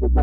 And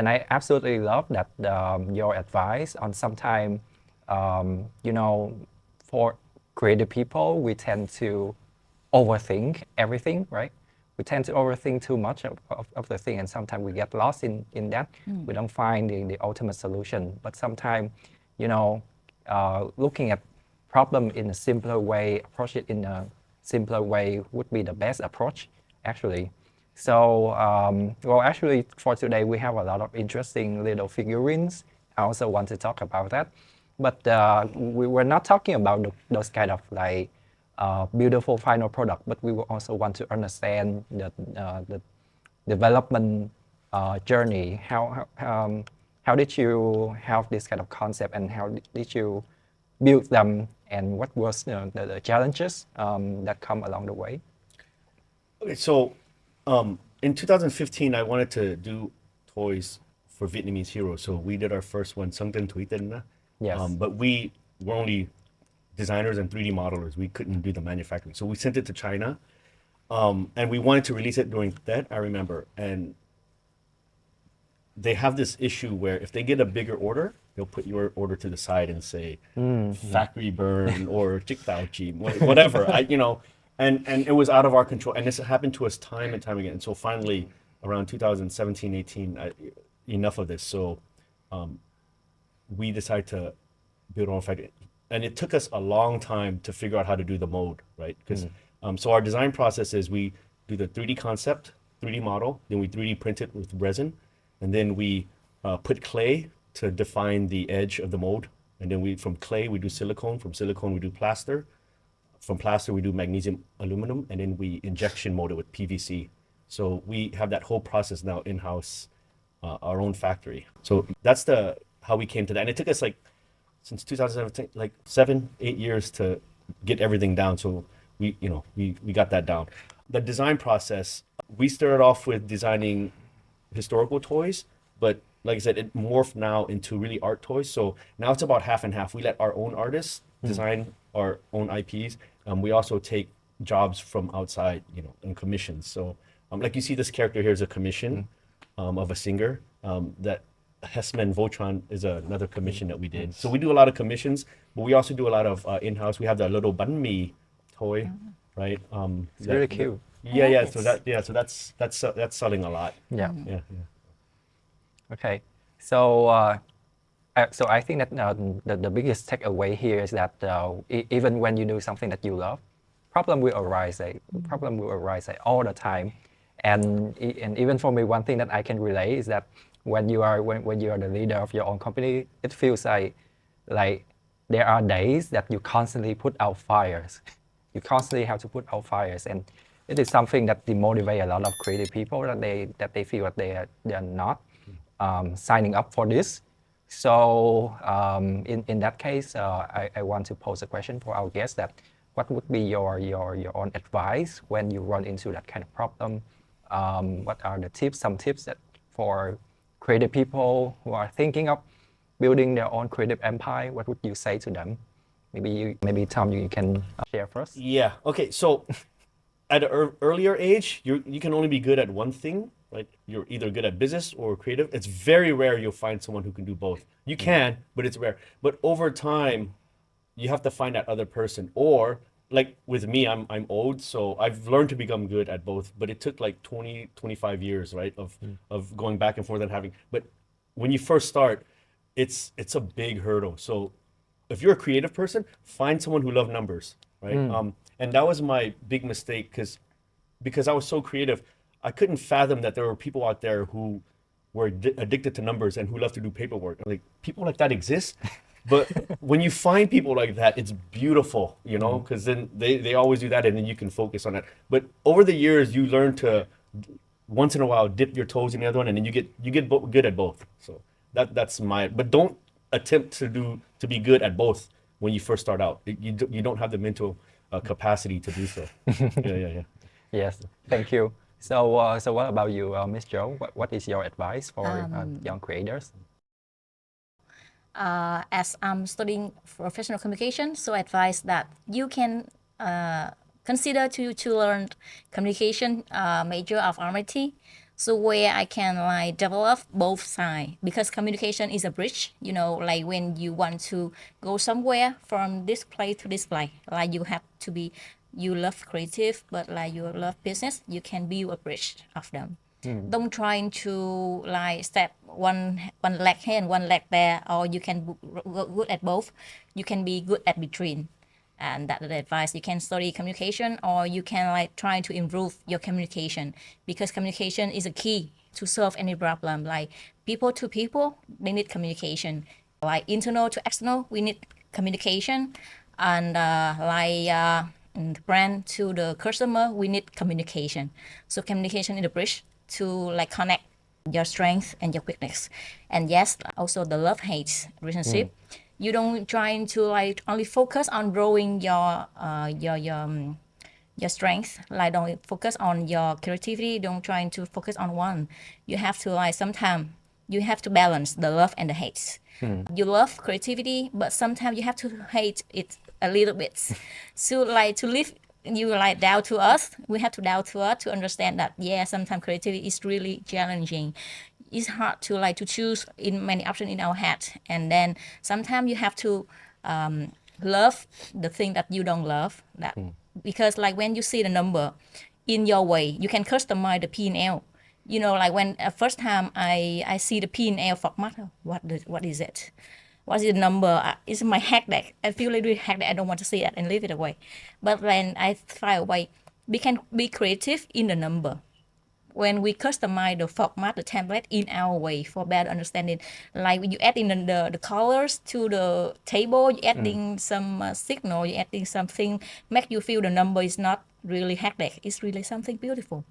I absolutely love that your advice on sometime, for creative people, we tend to overthink everything, right? We tend to overthink too much of the thing, and sometimes we get lost in that. We don't find the ultimate solution. But sometimes, looking at problem in a simpler way, approach it in a simpler way would be the best approach, actually. So, actually, for today, we have a lot of interesting little figurines. I also want to talk about that. But we were not talking about those kind of like beautiful final product, but we will also want to understand the development journey. How did you have this kind of concept, and how did you build them, and what was the challenges that come along the way? Okay, so in 2015, I wanted to do toys for Vietnamese heroes. So we did our first one, Sung Tân Thủy Tân. Yes. But we were only designers and 3D modelers. We couldn't do the manufacturing. So we sent it to China. And we wanted to release it during that, I remember. And they have this issue where if they get a bigger order, they'll put your order to the side and say factory burn or chik tao chi, whatever. And it was out of our control. And this happened to us time and time again. And so finally, around 2017, 18, enough of this. So we decided to build our own factory. And it took us a long time to figure out how to do the mold, right? Because so our design process is we do the 3D concept, 3D model, then we 3D print it with resin, and then we put clay to define the edge of the mold. And then from clay, we do silicone. From silicone, we do plaster. From plaster, we do magnesium aluminum, and then we injection mold it with PVC. So we have that whole process now in-house, our own factory. So that's how we came to that. And it took us since 2017, 7-8 years to get everything down. So we got that down. The design process, we started off with designing historical toys, but like I said, it morphed now into really art toys. So now it's about half and half. We let our own artists design our own IPs. We also take jobs from outside, and commissions. So like you see, this character here is a commission of a singer. That Hessman Votron is another commission that we did. So we do a lot of commissions, but we also do a lot of in-house. We have the little banh mi toy, right? It's really cute. Yeah. So that's selling a lot. Yeah. Yeah. Okay. So I think that the biggest takeaway here is that even when you do something that you love, problem will arise. All the time. And even for me, one thing that I can relate is that when you are the leader of your own company, it feels like there are days that you constantly put out fires. You constantly have to put out fires, and it is something that demotivates a lot of creative people, that they feel that they are not signing up for this. So in that case, I want to pose a question for our guest, that what would be your own advice when you run into that kind of problem? What are some tips that for creative people who are thinking of building their own creative empire? What would you say to them? Maybe Tom, you can share first. Yeah. Okay. So at an earlier age, you can only be good at one thing, right? You're either good at business or creative. It's very rare you'll find someone who can do both. You can, but it's rare. But over time, you have to find that other person. Or like with me, I'm old, so I've learned to become good at both. But it took 20, 25 years, right, of going back and forth and having. But when you first start, it's a big hurdle. So if you're a creative person, find someone who loves numbers, right? And that was my big mistake, because I was so creative, I couldn't fathom that there were people out there who were addicted to numbers and who love to do paperwork. Like, people like that exist. But when you find people like that, it's beautiful, because then they always do that, and then you can focus on that. But over the years, you learn to once in a while dip your toes in the other one, and then you get good at both. So that's but don't attempt to be good at both when you first start out. You don't have the mental capacity to do so. Yeah. Yes, thank you. So what about you, Miss Joe? What is your advice for young creators? As I'm studying professional communication, so I advise that you can consider to learn communication major of RMIT. So where I can like develop both sides, because communication is a bridge. You know, like when you want to go somewhere from this place to this place, like you have to be, you love creative, but like you love business, you can build a bridge of them. Don't try to like step one leg here and one leg there, or you can be good at both. You can be good at between, and that's the advice. You can study communication, or you can like try to improve your communication, because communication is a key to solve any problem. Like people to people, they need communication. Like internal to external, we need communication, and brand to the customer, we need communication. So communication is the bridge to like connect your strength and your weakness. And yes, also the love-hate relationship. You don't try to like only focus on growing your strength. Like don't focus on your creativity. Don't try to focus on one. You have to like sometimes you have to balance the love and the hate. You love creativity, but sometimes you have to hate it a little bit. So like to live you like doubt to us, we have to doubt to us to understand that sometimes creativity is really challenging. It's hard to like to choose in many options in our head, and then sometimes you have to love the thing that you don't love. That because like when you see the number in your way, you can customize the P&L. You know, like when first time I see the P&L format, what is it? What is the number? It's my hack that I feel like really hack that I don't want to see it and leave it away. But when I find a way, we can be creative in the number. When we customize the format, the template in our way for better understanding, like when you add in the colors to the table, you adding some signal, you adding something, make you feel the number is not really hectic, it's really something beautiful.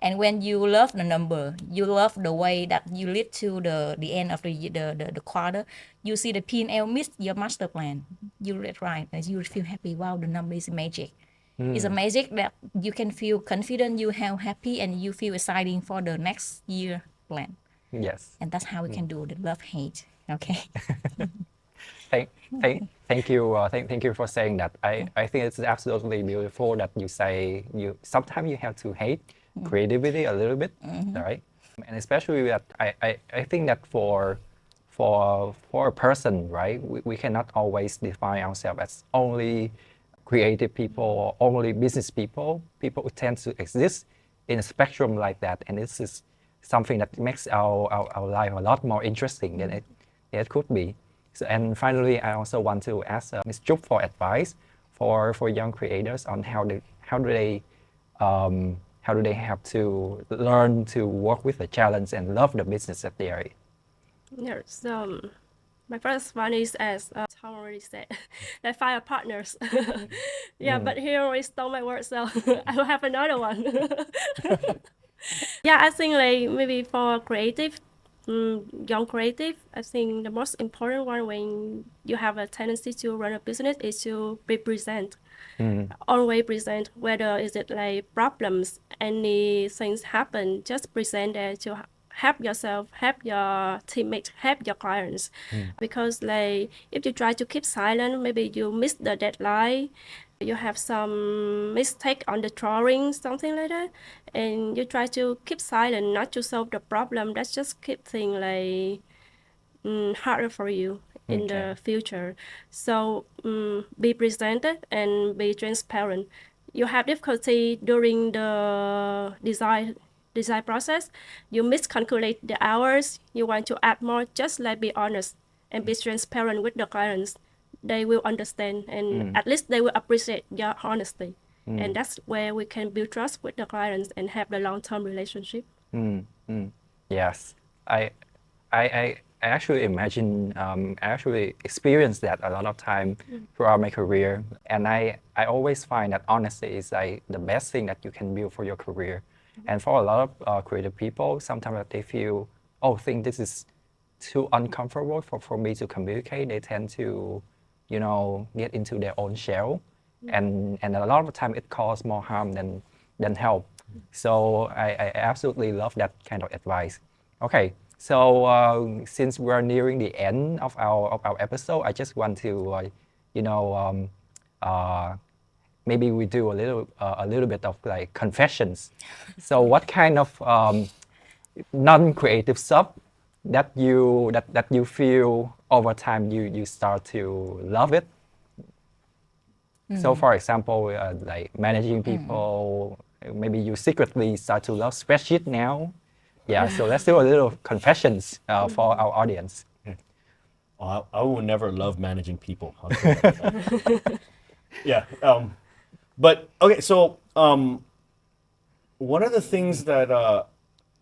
And when you love the number, you love the way that you lead to the end of the quarter, you see the P&L meets your master plan. You read right, and you feel happy. Wow, the number is magic. It's a magic that you can feel confident, you have happy, and you feel exciting for the next year plan. Yes. And that's how we can do the love-hate. Okay. Thank you for saying that. I think it's absolutely beautiful that you say sometimes you have to hate creativity a little bit, right? And especially that I think that for a person, right, we cannot always define ourselves as only creative people or only business people. People tend to exist in a spectrum like that, and this is something that makes our life a lot more interesting than it could be. So, and finally, I also want to ask Ms. Trúc for advice for young creators on how do they have to learn to work with the challenge and love the business that they are in. Yeah, so my first one is, as Tom already said, they find partners. But he already stole my word, so I will have another one. I think like maybe for creative, young creative, I think the most important one when you have a tendency to run a business is to be present. Always present, whether is it like problems, any things happen, just present there to help yourself, help your teammates, help your clients. Because like if you try to keep silent, maybe you miss the deadline, you have some mistake on the drawing, something like that, and you try to keep silent, not to solve the problem. That's just keep things like harder for you in the future. So be presented and be transparent. You have difficulty during the design process, you miscalculate the hours, you want to add more, just like be honest and be transparent with the clients. They will understand, and at least they will appreciate your honesty. And that's where we can build trust with the clients and have the long-term relationship. Yes, I actually imagine, I actually experienced that a lot of time throughout my career, and I always find that honesty is like the best thing that you can build for your career. And for a lot of creative people, sometimes they feel, think this is too uncomfortable for me to communicate. They tend to, get into their own shell, and a lot of the time it causes more harm than than help. So I absolutely love that kind of advice. Okay, so since we're nearing the end of our episode, I just want to maybe we do a little bit of like confessions. So what kind of non-creative stuff that you feel over time you start to love it? So for example, like managing people, maybe you secretly start to love spreadsheet now. Yeah, so let's do a little confessions for our audience. I will never love managing people. I'll say that. Yeah. But okay, so one of the things that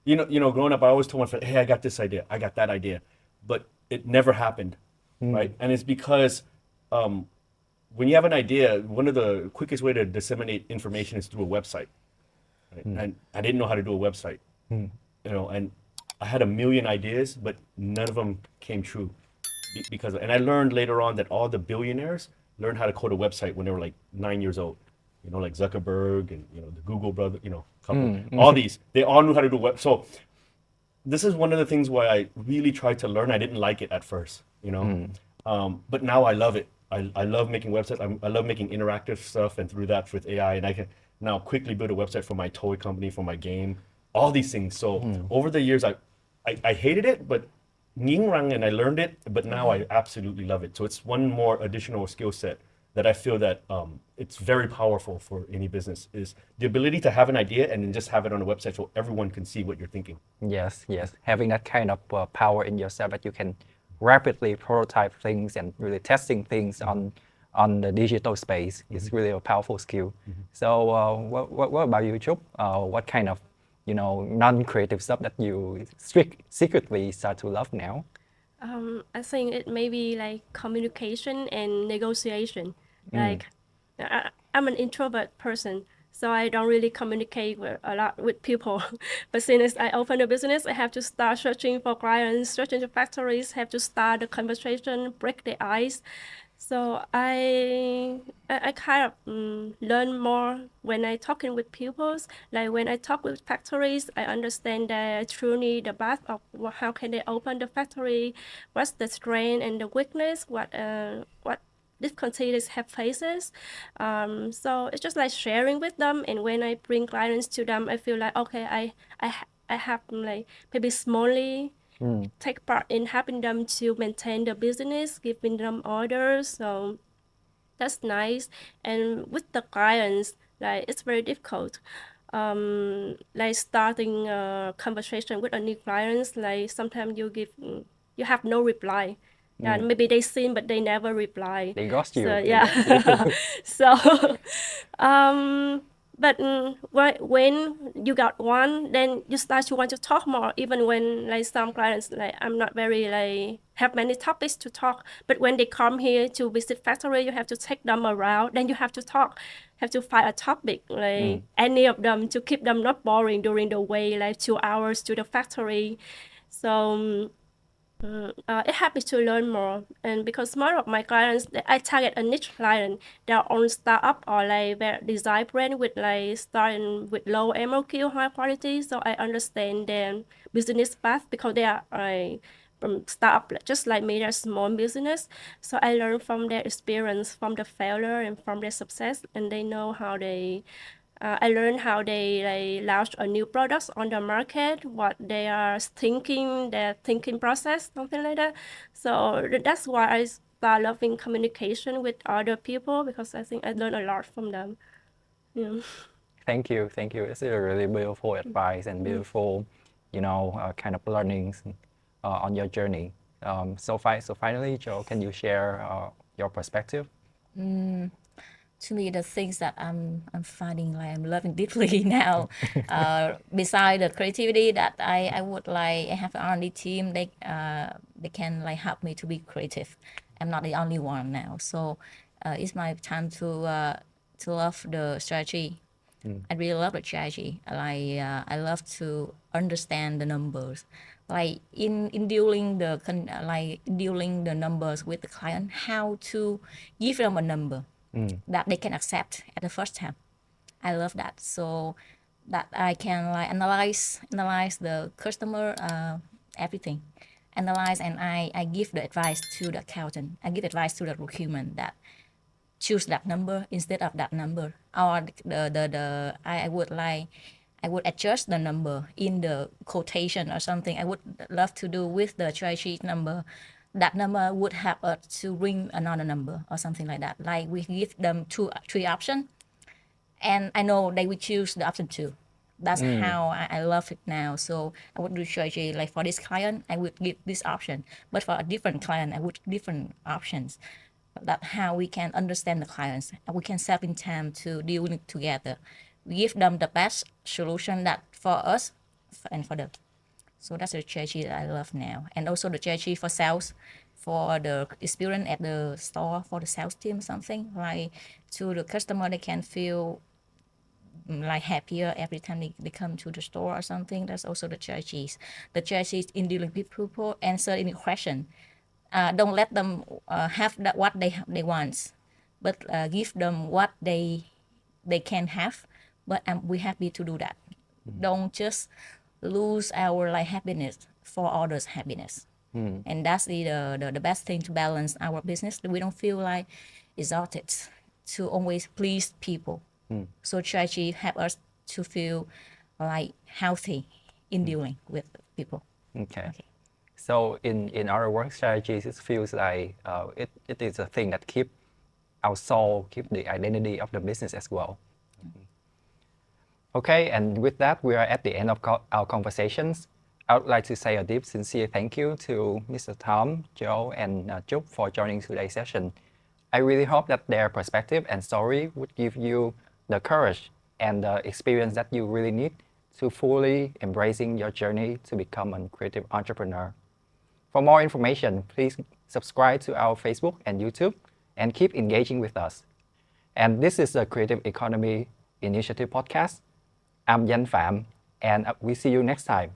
growing up, I always told my friend, "Hey, I got this idea, I got that idea," but it never happened, right? And it's because when you have an idea, one of the quickest way to disseminate information is through a website, right? And I didn't know how to do a website, and I had a million ideas, but none of them came true because. And I learned later on that all the billionaires learned how to code a website when they were like 9 years old. Like Zuckerberg and the Google brother, couple, all these, they all knew how to do web. So this is one of the things why I really tried to learn. I didn't like it at first, but now I love it. I love making websites. I love making interactive stuff, and through that with AI, and I can now quickly build a website for my toy company, for my game, all these things. So over the years, I hated it, but and I learned it, but now I absolutely love it. So it's one more additional skill set that I feel that it's very powerful for any business, is the ability to have an idea and then just have it on a website so everyone can see what you're thinking. Yes, having that kind of power in yourself that you can rapidly prototype things and really testing things on the digital space is really a powerful skill. So what about you, Trúc? What kind of non-creative stuff that you secretly start to love now? I think it may be like communication and negotiation. Like I'm an introvert person, so I don't really communicate a lot with people. But since I open a business, I have to start searching for clients, searching for factories, have to start the conversation, break the ice. So I kind of learn more when I talking with people. Like when I talk with factories, I understand their truly the path of how can they open the factory, what's the strength and the weakness, what difficulties have faces. So it's just like sharing with them. And when I bring clients to them, I feel like okay, I have like maybe smallly take part in helping them to maintain the business, giving them orders. So that's nice. And with the clients, like it's very difficult. Like starting a conversation with a new clients, like sometimes you have no reply. Yeah, maybe they seen but they never reply. They ghost you. So yeah. So but when you got one, then you start to want to talk more, even when like some clients, like I'm not very like have many topics to talk, but when they come here to visit factory, you have to take them around, then you have to talk, have to find a topic, like any of them, to keep them not boring during the way, like 2 hours to the factory. So it helped me to learn more. And because more of my clients, I target a niche client, their own startup or like their design brand with like starting with low MOQ, high quality. So I understand their business path because they are from startup, just like me, they're small business. So I learn from their experience, from the failure and from their success, and they know how they I learned how they launch a new products on the market, what they are thinking, their thinking process, something like that. So that's why I start loving communication with other people, because I think I learn a lot from them. Yeah. Thank you. It's a really beautiful advice and beautiful, kind of learnings on your journey. So finally, Joe, can you share your perspective? To me, the things that I'm finding like I'm loving deeply now, beside the creativity that I would like, I have an R&D team. They can like help me to be creative. I'm not the only one now, so it's my time to love the strategy. I really love the strategy. I love to understand the numbers, like in dealing the numbers with the client, how to give them a number that they can accept at the first time. I love that. So that I can like analyze the customer, everything, analyze, and I give the advice to the accountant. I give advice to the procurement that choose that number instead of that number, or I would adjust the number in the quotation or something. I would love to do with the cherry sheet number. That number would help us to bring another number or something like that. Like we give them 3 options, and I know they will choose the option 2. That's how I love it now. So I would do strategy like for this client, I would give this option, but for a different client, I would different options. That's how we can understand the clients. We can save in time to deal with it together. We give them the best solution that for us and for them. So that's the strategy that I love now. And also the strategy for sales, for the experience at the store, for the sales team, something like to the customer, they can feel like happier every time they come to the store or something. That's also the strategies. The strategies in dealing with people, answer any question. Don't let them have that what they want, but give them what they can have. But we're happy to do that. Don't just lose our like happiness for others' happiness. And that's the best thing to balance our business. We don't feel like exhausted to always please people. So strategy help us to feel like healthy in dealing with people. Okay. So in our work strategies, it feels like it is a thing that keep our soul, keep the identity of the business as well. Okay, and with that, we are at the end of our conversations. I would like to say a deep, sincere thank you to Mr. Tom, Joe, and Trúc for joining today's session. I really hope that their perspective and story would give you the courage and the experience that you really need to fully embracing your journey to become a creative entrepreneur. For more information, please subscribe to our Facebook and YouTube and keep engaging with us. And this is the Creative Economy Initiative Podcast. I'm Danh Pham, and we see you next time.